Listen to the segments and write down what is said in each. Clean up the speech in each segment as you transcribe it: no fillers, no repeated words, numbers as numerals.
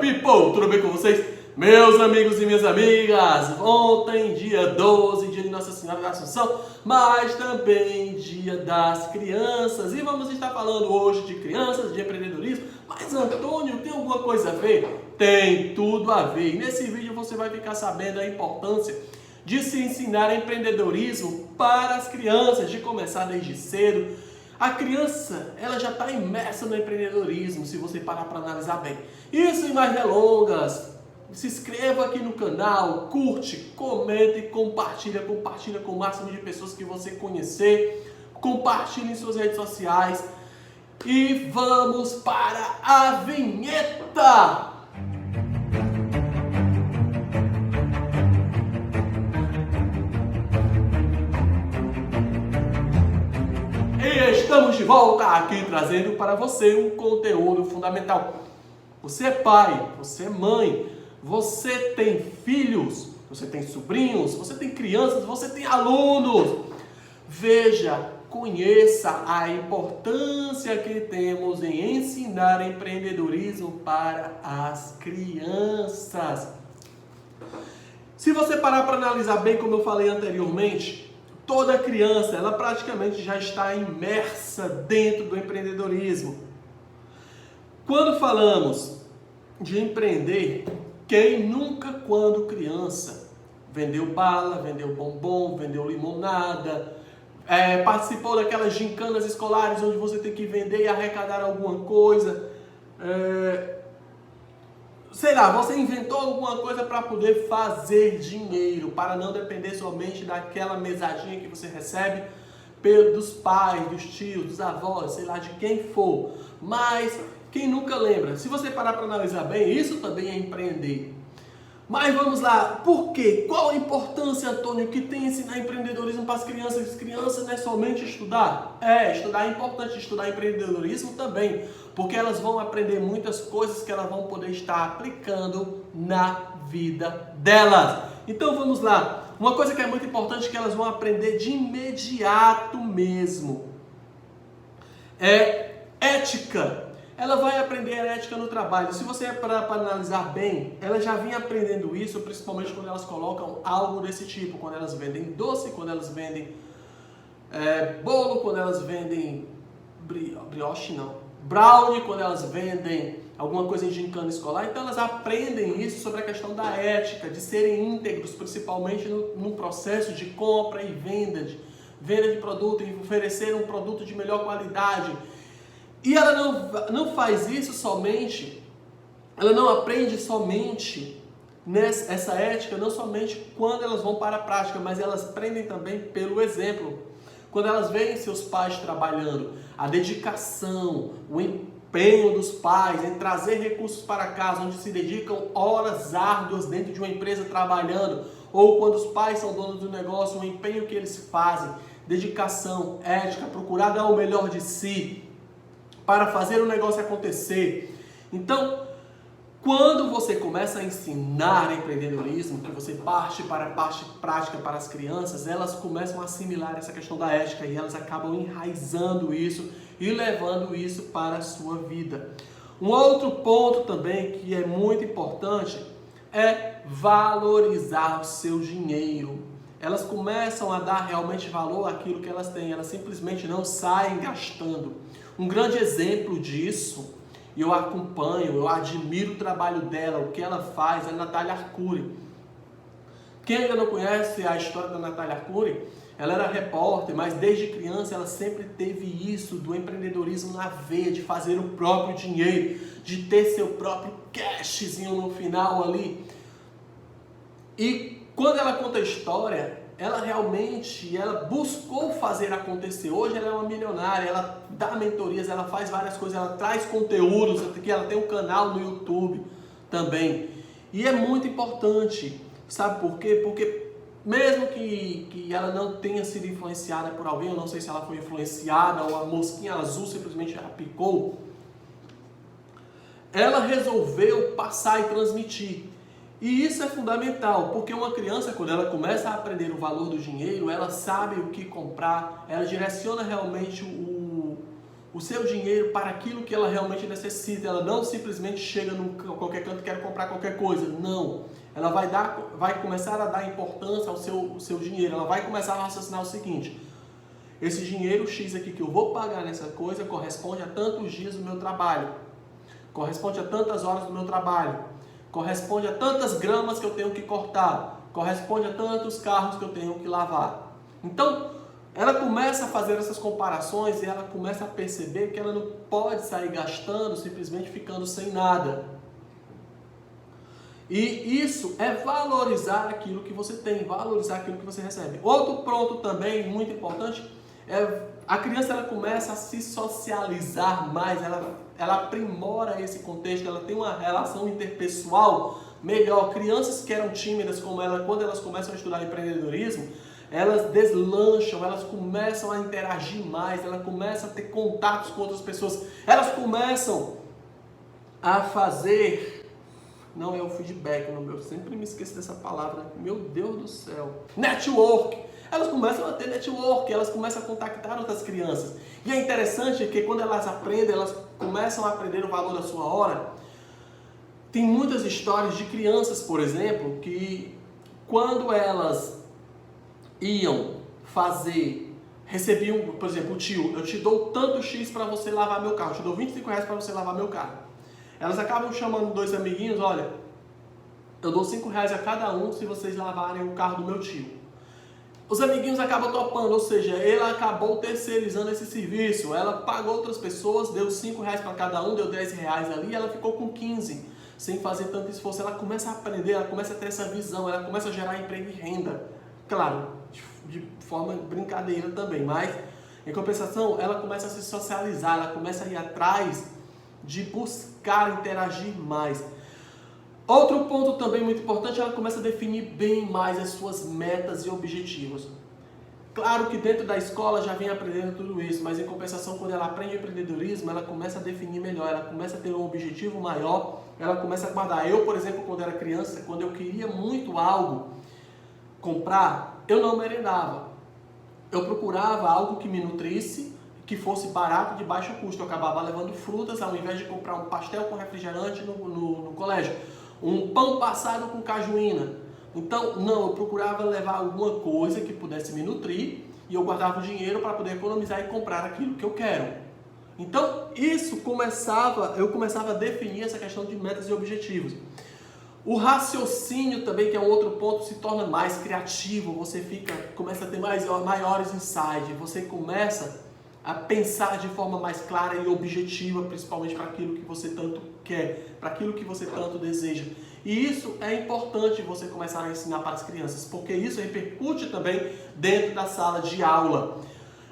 people! Tudo bem com vocês? Meus amigos e minhas amigas, ontem, dia 12, dia de Nossa Senhora da Assunção, mas também dia das crianças. E vamos estar falando hoje de crianças, de empreendedorismo. Mas, Antônio, tem alguma coisa a ver? Tem tudo a ver. E nesse vídeo você vai ficar sabendo a importância de se ensinar empreendedorismo para as crianças, de começar desde cedo. A criança, ela já está imersa no empreendedorismo, se você parar para analisar bem. E sem mais delongas, se inscreva aqui no canal, curte, comente, compartilha com o máximo de pessoas que você conhecer, compartilhe em suas redes sociais e vamos para a vinheta! E estamos de volta aqui trazendo para você um conteúdo fundamental. Você é pai, você é mãe, você tem filhos, você tem sobrinhos, você tem crianças, você tem alunos. Veja, conheça a importância que temos em ensinar empreendedorismo para as crianças. Se você parar para analisar bem, como eu falei anteriormente, toda criança, ela praticamente já está imersa dentro do empreendedorismo. Quando falamos de empreender, quem nunca, quando criança, vendeu bala, vendeu bombom, vendeu limonada, participou daquelas gincanas escolares onde você tem que vender e arrecadar alguma coisa, sei lá, você inventou alguma coisa para poder fazer dinheiro, para não depender somente daquela mesadinha que você recebe dos pais, dos tios, dos avós, sei lá, de quem for. Mas quem nunca lembra? Se você parar para analisar bem, isso também é empreender. Mas vamos lá, por quê? Qual a importância, Antônio, que tem ensinar empreendedorismo para as crianças? As crianças não é somente estudar. Estudar é importante, estudar empreendedorismo também, porque elas vão aprender muitas coisas que elas vão poder estar aplicando na vida delas. Então vamos lá, uma coisa que é muito importante que elas vão aprender de imediato mesmo é ética. Ela vai aprender a ética no trabalho. Se você para analisar bem, ela já vinha aprendendo isso, principalmente quando elas colocam algo desse tipo, quando elas vendem doce, quando elas vendem bolo, quando elas vendem brownie, quando elas vendem alguma coisa em gincana escolar. Então elas aprendem isso sobre a questão da ética, de serem íntegros, principalmente no processo de compra e venda de produto, e oferecer um produto de melhor qualidade. E ela não faz isso somente, ela não aprende somente essa ética, não somente quando elas vão para a prática, mas elas aprendem também pelo exemplo. Quando elas veem seus pais trabalhando, a dedicação, o empenho dos pais em trazer recursos para casa, onde se dedicam horas árduas dentro de uma empresa trabalhando, ou quando os pais são donos do negócio, o empenho que eles fazem, dedicação, ética, procurar dar o melhor de si, para fazer o negócio acontecer. Então, quando você começa a ensinar empreendedorismo, que você parte para a parte prática para as crianças, elas começam a assimilar essa questão da ética e elas acabam enraizando isso e levando isso para a sua vida. Um outro ponto também que é muito importante é valorizar o seu dinheiro. Elas começam a dar realmente valor àquilo que elas têm, elas simplesmente não saem gastando. Um grande exemplo disso, e eu acompanho, eu admiro o trabalho dela, o que ela faz, é a Natália Arcuri. Quem ainda não conhece a história da Natália Arcuri, ela era repórter, mas desde criança ela sempre teve isso do empreendedorismo na veia, de fazer o próprio dinheiro, de ter seu próprio cashzinho no final ali. E quando ela conta a história, ela buscou fazer acontecer. Hoje ela é uma milionária, ela dá mentorias, ela faz várias coisas, ela traz conteúdos, ela tem um canal no YouTube também. E é muito importante, sabe por quê? Porque mesmo que ela não tenha sido influenciada por alguém, eu não sei se ela foi influenciada ou a mosquinha azul simplesmente a picou, ela resolveu passar e transmitir. E isso é fundamental, porque uma criança, quando ela começa a aprender o valor do dinheiro, ela sabe o que comprar, ela direciona realmente o seu dinheiro para aquilo que ela realmente necessita. Ela não simplesmente chega em qualquer canto e quer comprar qualquer coisa. Não. Ela vai começar a dar importância ao seu dinheiro. Ela vai começar a raciocinar o seguinte: esse dinheiro X aqui que eu vou pagar nessa coisa corresponde a tantos dias do meu trabalho. Corresponde a tantas horas do meu trabalho. Corresponde a tantas gramas que eu tenho que cortar. Corresponde a tantos carros que eu tenho que lavar. Então, ela começa a fazer essas comparações e ela começa a perceber que ela não pode sair gastando, simplesmente ficando sem nada. E isso é valorizar aquilo que você tem, valorizar aquilo que você recebe. Outro ponto também muito importante é a criança, ela começa a se socializar mais, ela aprimora esse contexto, ela tem uma relação interpessoal melhor. Crianças que eram tímidas como ela, quando elas começam a estudar empreendedorismo, elas deslancham, elas começam a interagir mais, elas começam a ter contatos com outras pessoas, elas começam a fazer, não é o feedback, eu sempre me esqueço dessa palavra, meu Deus do céu, network. Elas começam a ter network, elas começam a contactar outras crianças. E é interessante que quando elas aprendem, elas começam a aprender o valor da sua hora. Tem muitas histórias de crianças, por exemplo, que quando elas iam recebiam, por exemplo, o tio, eu te dou tanto X para você lavar meu carro, eu te dou R$25 para você lavar meu carro. Elas acabam chamando dois amiguinhos, olha, eu dou R$5 a cada um se vocês lavarem o carro do meu tio. Os amiguinhos acabam topando, ou seja, ela acabou terceirizando esse serviço. Ela pagou outras pessoas, deu R$5 para cada um, deu R$10 ali, e ela ficou com 15, sem fazer tanto esforço. Ela começa a aprender, ela começa a ter essa visão, ela começa a gerar emprego e renda. Claro, de forma brincadeira também, mas em compensação, ela começa a se socializar, ela começa a ir atrás de buscar interagir mais. Outro ponto também muito importante, ela começa a definir bem mais as suas metas e objetivos. Claro que dentro da escola já vem aprendendo tudo isso, mas em compensação, quando ela aprende empreendedorismo, ela começa a definir melhor, ela começa a ter um objetivo maior, ela começa a guardar. Eu, por exemplo, quando era criança, quando eu queria muito algo, comprar, eu não merendava. Eu procurava algo que me nutrisse, que fosse barato, de baixo custo. Eu acabava levando frutas, ao invés de comprar um pastel com refrigerante no colégio. Um pão passado com cajuína. Então, não, eu procurava levar alguma coisa que pudesse me nutrir e eu guardava o dinheiro para poder economizar e comprar aquilo que eu quero. Então, eu começava a definir essa questão de metas e objetivos. O raciocínio também, que é um outro ponto, se torna mais criativo, você começa a ter maiores insights, você começa a pensar de forma mais clara e objetiva, principalmente para aquilo que você tanto quer, para aquilo que você tanto deseja. E isso é importante você começar a ensinar para as crianças, porque isso repercute também dentro da sala de aula.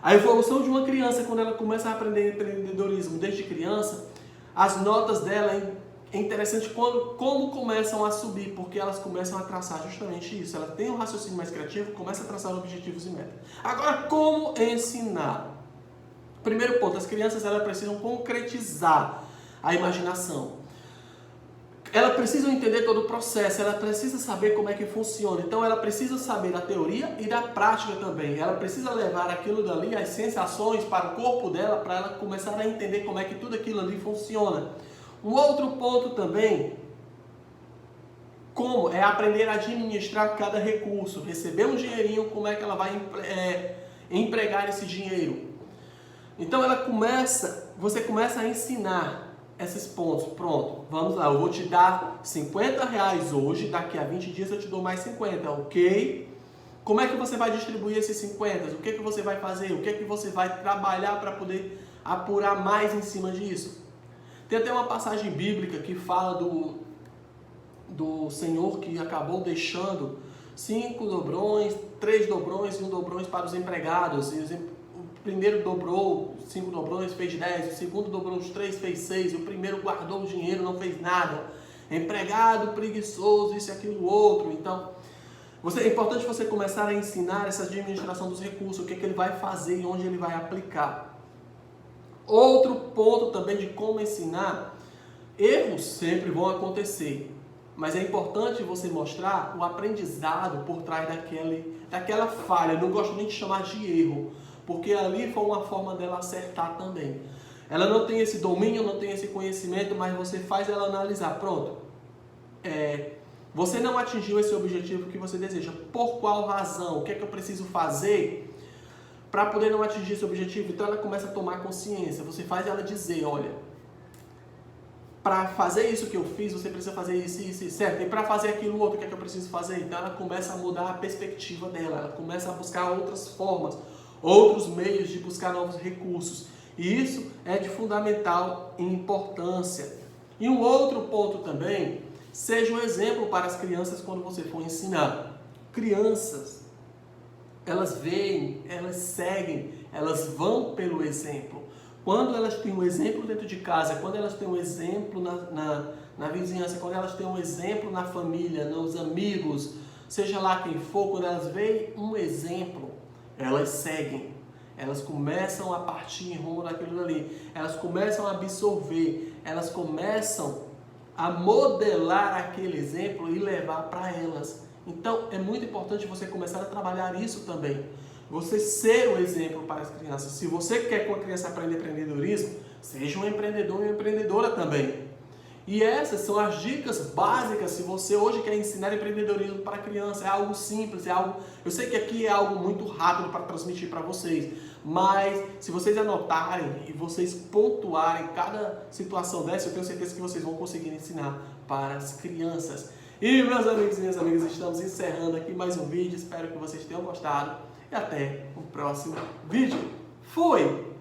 A evolução de uma criança, quando ela começa a aprender empreendedorismo desde criança, as notas dela é interessante como começam a subir, porque elas começam a traçar justamente isso. Ela tem um raciocínio mais criativo, começa a traçar objetivos e metas. Agora, como ensinar? Primeiro ponto, as crianças elas precisam concretizar a imaginação. Elas precisam entender todo o processo, ela precisa saber como é que funciona. Então ela precisa saber da teoria e da prática também. Ela precisa levar aquilo dali, as sensações para o corpo dela, para ela começar a entender como é que tudo aquilo ali funciona. Um outro ponto também, como é aprender a administrar cada recurso. Receber um dinheirinho, como é que ela vai empregar esse dinheiro. Então você começa a ensinar esses pontos. Pronto, vamos lá, eu vou te dar R$50 hoje, daqui a 20 dias eu te dou mais 50, ok? Como é que você vai distribuir esses 50? O que você vai fazer? O que você vai trabalhar para poder apurar mais em cima disso? Tem até uma passagem bíblica que fala do Senhor que acabou deixando 5 dobrões, 3 dobrões e 1 dobrões para os empregados. O primeiro dobrou 5 dobrões, fez 10. O segundo dobrou os 3, fez 6. O primeiro guardou o dinheiro, não fez nada. Empregado, preguiçoso, isso e aquilo outro. Então, é importante você começar a ensinar essa administração dos recursos, o que ele vai fazer e onde ele vai aplicar. Outro ponto também de como ensinar, erros sempre vão acontecer, mas é importante você mostrar o aprendizado por trás daquela falha. Eu não gosto nem de chamar de erro, porque ali foi uma forma dela acertar também. ela não tem esse domínio, não tem esse conhecimento, mas você faz ela analisar, pronto, você não atingiu esse objetivo que você deseja, por qual razão, o que é que eu preciso fazer para poder não atingir esse objetivo? Então ela começa a tomar consciência, você faz ela dizer, olha, para fazer isso que eu fiz, você precisa fazer isso, certo? E para fazer aquilo outro, o que é que eu preciso fazer? Então ela começa a mudar a perspectiva dela, ela começa a buscar outras formas, outros meios de buscar novos recursos. E isso é de fundamental importância. E um outro ponto também, seja um exemplo para as crianças quando você for ensinar. Crianças, elas veem, elas seguem, elas vão pelo exemplo. Quando elas têm um exemplo dentro de casa, quando elas têm um exemplo na vizinhança, quando elas têm um exemplo na família, nos amigos, seja lá quem for, quando elas veem um exemplo, elas seguem. Elas começam a partir em rumo daquilo ali. Elas começam a absorver. Elas começam a modelar aquele exemplo e levar para elas. Então, é muito importante você começar a trabalhar isso também. Você ser o exemplo para as crianças. Se você quer que a criança aprenda empreendedorismo, seja um empreendedor e uma empreendedora também. E essas são as dicas básicas se você hoje quer ensinar empreendedorismo para a criança. É algo simples, é algo... Eu sei que aqui é algo muito rápido para transmitir para vocês, mas se vocês anotarem e vocês pontuarem cada situação dessa, eu tenho certeza que vocês vão conseguir ensinar para as crianças. E meus amigos e minhas amigas, estamos encerrando aqui mais um vídeo. Espero que vocês tenham gostado e até o próximo vídeo. Fui!